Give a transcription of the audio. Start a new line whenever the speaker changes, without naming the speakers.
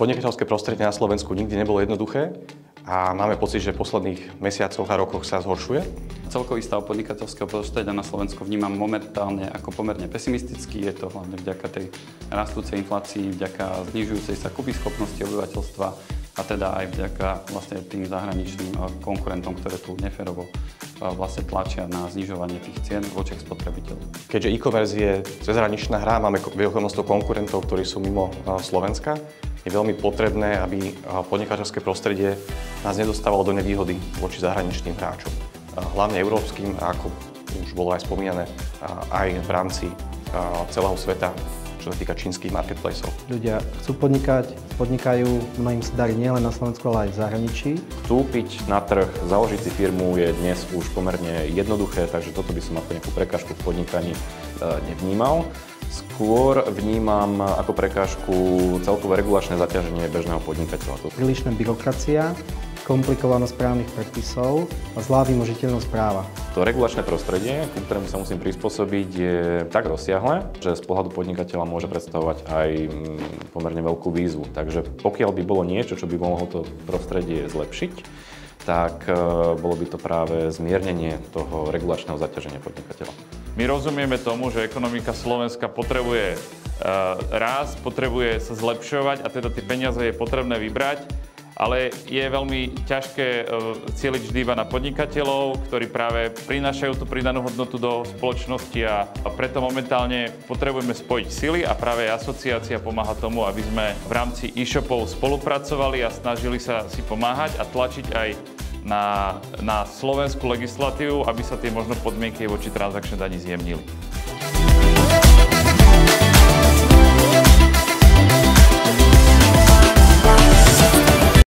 podnikateľské prostredie na Slovensku nikdy nebolo jednoduché a máme pocit, že v posledných mesiacoch a rokoch sa zhoršuje.
Celkový stav podnikateľského prostredia na Slovensku vnímam momentálne ako pomerne pesimistický. Je to hlavne vďaka tej rastúcej inflácii, vďaka znižujúcej sa kúpyschopnosti obyvateľstva a teda aj vďaka vlastne tým zahraničným konkurentom, ktoré tu neférovo vlastne tlačia na znižovanie tých cien v očiach spotrebiteľov.
Keďže e-commerce je cezhraničná hra, máme veľké množstvo konkurentov, ktorí sú mimo Slovenska, je veľmi potrebné, aby podnikateľské prostredie nás nedostávalo do nevýhody voči zahraničným hráčom. Hlavne európskym, a ako už bolo aj spomínané, aj v rámci celého sveta, čo sa týka čínskych marketplaceov.
Ľudia chcú podnikať, podnikajú, mnohým sa darí nielen na Slovensku, ale aj v zahraničí.
Vstúpiť na trh, založiť si firmu je dnes už pomerne jednoduché, takže toto by som ako nejakú prekážku v podnikaní nevnímal. Skôr vnímam ako prekážku celkové regulačné zaťaženie bežného podnikateľa.
Prílišná byrokracia, komplikovanosť právnych predpisov a zlá vymožiteľnosť práva.
To regulačné prostredie, ku ktorému sa musím prispôsobiť, je tak rozsiahle, že z pohľadu podnikateľa môže predstavovať aj pomerne veľkú výzvu. Takže pokiaľ by bolo niečo, čo by mohlo to prostredie zlepšiť, tak bolo by to práve zmiernenie toho regulačného zaťaženia podnikateľa.
My rozumieme tomu, že ekonomika Slovenska potrebuje rast, potrebuje sa zlepšovať a teda tie peniaze je potrebné vybrať, ale je veľmi ťažké cieliť vždy iba na podnikateľov, ktorí práve prinášajú tú pridanú hodnotu do spoločnosti a preto momentálne potrebujeme spojiť sily a práve asociácia pomáha tomu, aby sme v rámci e-shopov spolupracovali a snažili sa si pomáhať a tlačiť aj na slovenskú legislatívu, aby sa tie možno podmienky voči transakčnej dani zjemnili.